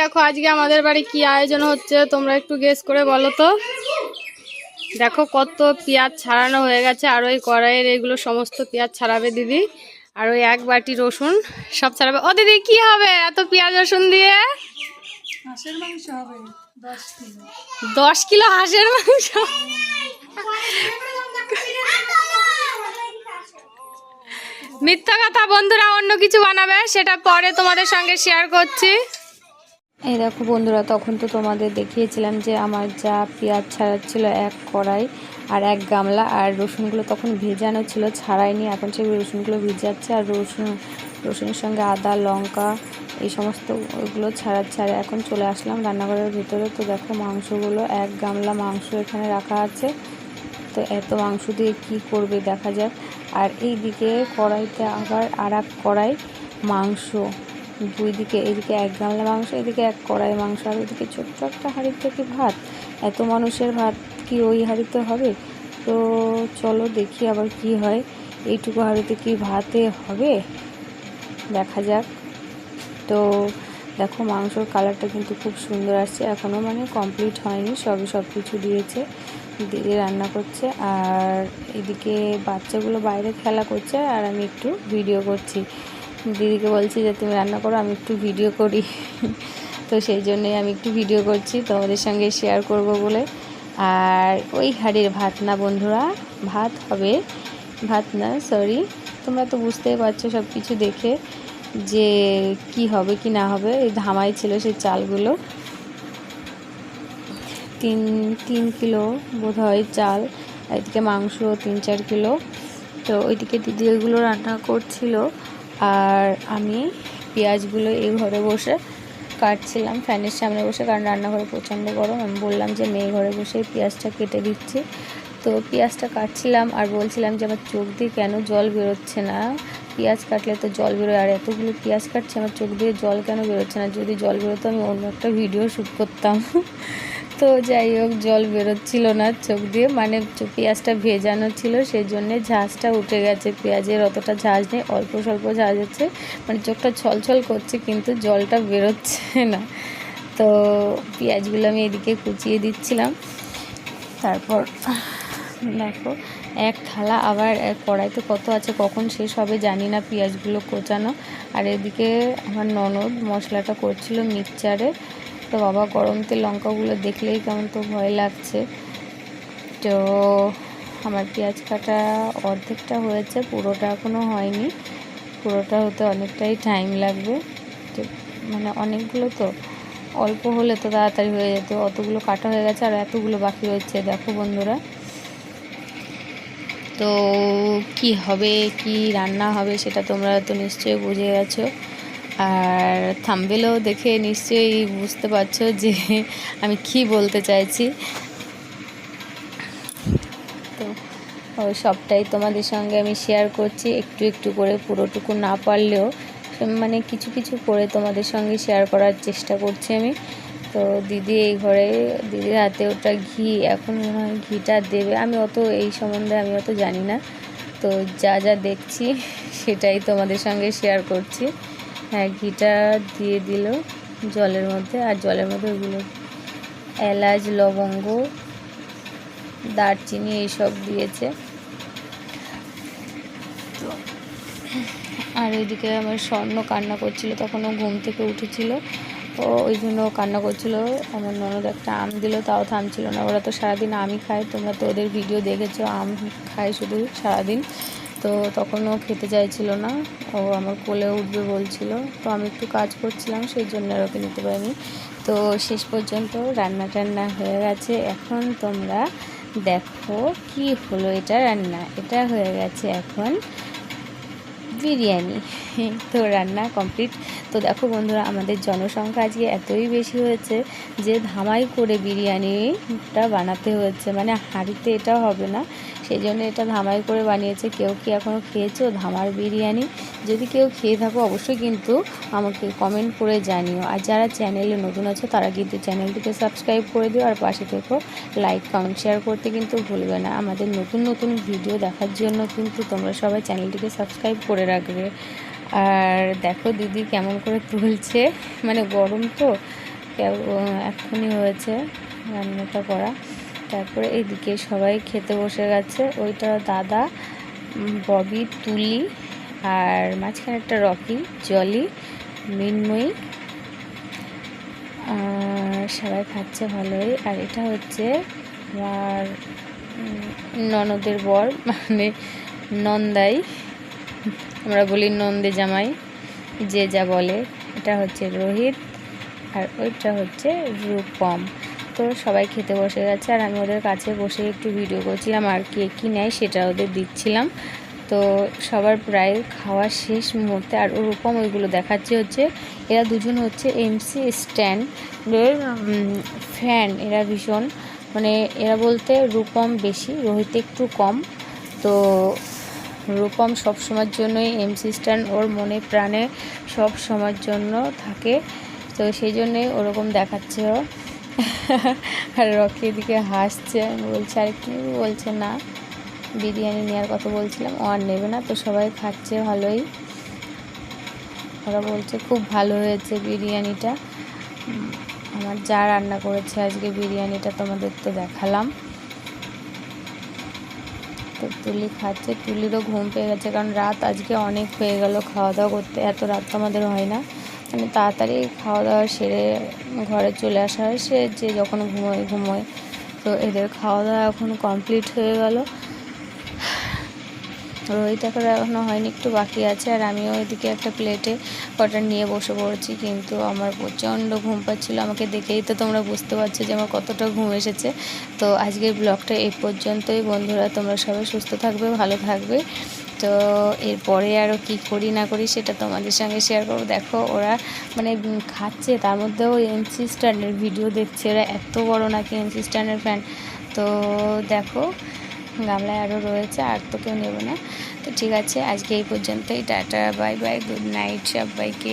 দেখো আজকে আমাদের বাড়ি কি আয়োজন হচ্ছে তোমরা একটু গেস করে বলো তো। দেখো কত পেঁয়াজ ছাড়ানো হয়ে গেছে, আর ওই কড়াইয়ের এগুলো সমস্ত পেঁয়াজ ছাড়াবে দিদি, আর ওই এক বাটি রসুন সব ছাড়াবে। ও দিদি কি হবে এত পেঁয়াজ রসুন দিয়ে? হাঁসের মাংস হবে 10 কিলো। 10 কিলো হাঁসের মাংস? মিথ্যা কথা বন্ধুরা, অন্য কিছু বানাবে, সেটা পরে তোমাদের সঙ্গে শেয়ার করছি। এই দেখো বন্ধুরা, তখন তো তোমাদের দেখিয়েছিলাম যে আমার যা পেঁয়াজ ছাড়াচ্ছিল এক কড়াই আর এক গামলা, আর রসুনগুলো তখন ভেজানো ছিল, ছাড়াইনি, এখন সেগুলো রসুনগুলো ভিজাচ্ছে, আর রসুনের সঙ্গে আদা লঙ্কা এই সমস্ত ওইগুলো ছাড়াচ্ছে। আর এখন চলে আসলাম রান্নাঘরের ভিতরে। তো দেখো মাংসগুলো, এক গামলা মাংস এখানে রাখা আছে। তো এত মাংস দিয়ে কি করবে দেখা যাক। আর এই দিকে কড়াইতে আবার আর এক কড়াই মাংস, দুই দিকে, এদিকে এক গামলা মাংস, এদিকে এক কড়াই মাংস, আর ওইদিকে ছোট্ট একটা হাঁড়িতে কি ভাত। এত মানুষের ভাত কি ওই হাঁড়িতে হবে? তো চলো দেখি আবার কি হয়, এইটুকু হাঁড়িতে কি ভাতে হবে দেখা যাক। তো দেখো মাংসর কালারটা কিন্তু খুব সুন্দর আসছে, এখনও মানে কমপ্লিট হয়নি, সব কিছু দিয়েছে, দিদি রান্না করছে। আর এদিকে বাচ্চাগুলো বাইরে খেলা করছে, আর আমি একটু ভিডিও করছি। দিদিকে বলছি যে তুমি রান্না করো, আমি একটু ভিডিও করি। তো সেই জন্যই আমি একটু ভিডিও করছি তোমাদের সঙ্গে শেয়ার করব বলে। আর ওই হাঁড়ির ভাত না বন্ধুরা, ভাত হবে, ভাত না সরি, তোমরা তো বুঝতেই পারছো সব কিছু দেখে যে কি হবে কি না হবে। এই ধামাই ছিল সেই চালগুলো, তিন কিলো বোধ হয় চাল, এদিকে মাংস 3-4 কিলো। তো ওইদিকে দিদি ওইগুলো রান্না করছিল, আর আমি পেঁয়াজগুলো এই ঘরে বসে কাটছিলাম, ফ্যানের সামনে বসে, কারণ রান্নাঘরে প্রচণ্ড গরম। আমি বললাম যে মেয়ে ঘরে বসে পেঁয়াজটা কেটে দিচ্ছি। তো পেঁয়াজটা কাটছিলাম আর বলছিলাম যে আমার চোখ দিয়ে কেন জল বেরোচ্ছে না, পেঁয়াজ কাটলে তো জল বেরোয়, আর এতগুলো পেঁয়াজ কাটছে আমার চোখ দিয়ে জল কেন বেরোচ্ছে না, যদি জল বেরোতো আমি অন্য একটা ভিডিও শ্যুট করতাম। তো যাই হোক, জল বেরোচ্ছিল না চোখ দিয়ে, মানে পেঁয়াজটা ভেজানো ছিল, সেই জন্যে ঝাঁজটা উঠে গেছে, পেঁয়াজের অতটা ঝাঁজ নেই, অল্প স্বল্প ঝাঁজ হচ্ছে, মানে চোখটা ছলছল করছে কিন্তু জলটা বেরোচ্ছে না। তো পেঁয়াজগুলো আমি এদিকে কুচিয়ে দিচ্ছিলাম। তারপর দেখো এক থালা আবার কড়াইতে কত আছে, কখন শেষ হবে জানি না পেঁয়াজগুলো কোচানো। আর এদিকে আমার ননদ মশলাটা করছিল মিক্সচারে। তো বাবা, গরম তেল লঙ্কাগুলো দেখলেই কেমন তো ভয় লাগছে। তো আমার পেঁয়াজ কাটা অর্ধেকটা হয়েছে, পুরোটা এখনও হয়নি, পুরোটা হতে অনেকটাই টাইম লাগবে। তো মানে অনেকগুলো তো, অল্প হলে তো তাড়াতাড়ি হয়ে যেত, অতগুলো কাটা হয়ে গেছে আর এতগুলো বাকি রয়েছে দেখো বন্ধুরা। তো কি হবে, কি রান্না হবে সেটা তোমরা তো নিশ্চয়ই বুঝে গেছো, আর থাম্বনেলও দেখে নিশ্চয়ই বুঝতে পারছো যে আমি কি বলতে চাইছি। তো সবটাই তোমাদের সঙ্গে আমি শেয়ার করছি, একটু একটু করে, পুরোটুকু না পারলেও মানে কিছু কিছু করে তোমাদের সঙ্গে শেয়ার করার চেষ্টা করছি আমি। তো দিদি এই ঘরে, দিদির হাতে ওটা ঘি, এখন মনে হয় ঘিটা দেবে, আমি অত এই সম্বন্ধে আমি অত জানি না। তো যা যা দেখছি সেটাই তোমাদের সঙ্গে শেয়ার করছি। হ্যাঁ, ঘিটা দিয়ে দিল জলের মধ্যে, আর জলের মধ্যে ওগুলো এলাচ লবঙ্গ দারচিনি এইসব দিয়েছে। তো আর ওইদিকে আমার স্বর্ণ কান্না করছিল, তখনও ঘুম থেকে উঠেছিল, ও ওই জন্য কান্না করছিল। আমার ননদ একটা আম দিল, তাও থামছিল না, ওরা তো সারাদিন আমই খায়, তোমরা তো ওদের ভিডিও দেখেছো, আম খায় শুধু সারাদিন। তো তখনও খেতে চাইছিল না, ও আমার কোলে উঠবে বলছিল। তো আমি একটু কাজ করছিলাম, সেই জন্য আর ওকে নিতে পারিনি। তো শেষ পর্যন্ত রান্না টান্না হয়ে গেছে। এখন তোমরা দেখো কি হলো, এটা রান্না, এটা হয়ে গেছে এখন বিরিয়ানি। তো রান্না কমপ্লিট। তো দেখো বন্ধুরা, আমাদের জনসংখ্যা আজকে এতই বেশি হয়েছে যে ধামাই করে বিরিয়ানিটা বানাতে হয়েছে, মানে হাঁড়িতে এটা হবে না, সেই জন্য এটা ধামাই করে বানিয়েছে। কেউ কি এখনও খেয়েছো ধামার বিরিয়ানি? যদি কেউ খেয়ে থাকো অবশ্যই কিন্তু আমাকে কমেন্ট করে জানিও, আর যারা চ্যানেলে নতুন আছো তারা কিন্তু চ্যানেলটিকে সাবস্ক্রাইব করে দিও, আর পাশে থেকো লাইক কমেন্ট শেয়ার করতে কিন্তু ভুলবে না। আমাদের নতুন নতুন ভিডিও দেখার জন্য কিন্তু তোমরা সবাই চ্যানেলটিকে সাবস্ক্রাইব করে রাখবে। আর দেখো দিদি কেমন করে তুলছে, মানে গরম তো, এক্ষুনি হয়েছে রান্নাটা করা। তারপরে এইদিকে সবাই খেতে বসে গেছে। ওইটা দাদা, ববি, তুলি, আর মাঝখানে একটা রকি, জলি, মৃন্ময়ী, সবাই খাচ্ছে ভালোই। আর এটা হচ্ছে আমার ননদের বর, মানে নন্দাই, আমরা বলি নন্দে জামাই, যে যা বলে। এটা হচ্ছে রোহিত, আর ওইটা হচ্ছে রূপম। তো সবাই খেতে বসে গেছে, আর আমি ওদের কাছে বসে একটু ভিডিও করছিলাম, আর কে কী নেয় সেটা ওদের দিচ্ছিলাম। তো সবার প্রায় খাওয়া শেষ মুহূর্তে, আর রূপম ওইগুলো দেখাচ্ছে। হচ্ছে এরা দুজন হচ্ছে এমসি স্ট্যান্ডের ফ্যান। এরা ভীষণ, মানে এরা বলতে রূপম বেশি, রোহিত একটু কম। তো রূপম সব সময়ের জন্যই এমসি স্ট্যান্ড ওর মনে প্রাণে সব সময়ের জন্য থাকে। তো সেই জন্যই ওরকম দেখাচ্ছে ও। আর রকি এদিকে হাসছে, আমি বলছি আর কি, বলছে না বিরিয়ানি নেওয়ার কথা বলছিলাম, ও আর নেবে না। তো সবাই খাচ্ছে ভালোই, ওরা বলছে খুব ভালো হয়েছে বিরিয়ানিটা। আমার যা রান্না করেছে আজকে বিরিয়ানিটা তোমাদের তো দেখালাম। তো তুলি খাচ্ছে, তুলিরও ঘুম পেয়ে গেছে, কারণ রাত আজকে অনেক হয়ে গেল খাওয়া দাওয়া করতে। এত রাত তো আমাদের হয় না, মানে তাড়াতাড়ি খাওয়া দাওয়া সেরে ঘরে চলে আসা হয়, সে যে যখন ঘুমোয়। তো এদের খাওয়া দাওয়া এখন কমপ্লিট হয়ে গেল। রোহিত এখনও হয়নি, একটু বাকি আছে। আর আমিও এদিকে একটা প্লেটে কটা নিয়ে বসে পড়েছি, কিন্তু আমার প্রচণ্ড ঘুম পাচ্ছিলো। আমাকে দেখেই তো তোমরা বুঝতে পারছো যে আমার কতটা ঘুম এসেছে। তো আজকের ব্লগটা এই পর্যন্তই বন্ধুরা, তোমরা সবাই সুস্থ থাকবে, ভালো থাকবে। তো এরপরে আরও কী করি না করি সেটা তোমাদের সঙ্গে শেয়ার করবো। দেখো ওরা মানে খাচ্ছে, তার মধ্যেও এমসি স্ট্যান্ডের ভিডিও দেখছে। ওরা এত বড় নাকি এমসি স্ট্যান্ডের ফ্যান। তো দেখো গামলায় আরও রয়েছে, আর তো কেউ নেবে না। তো ঠিক আছে, আজকে এই পর্যন্তই। Tata, bye bye, good night সবাইকে।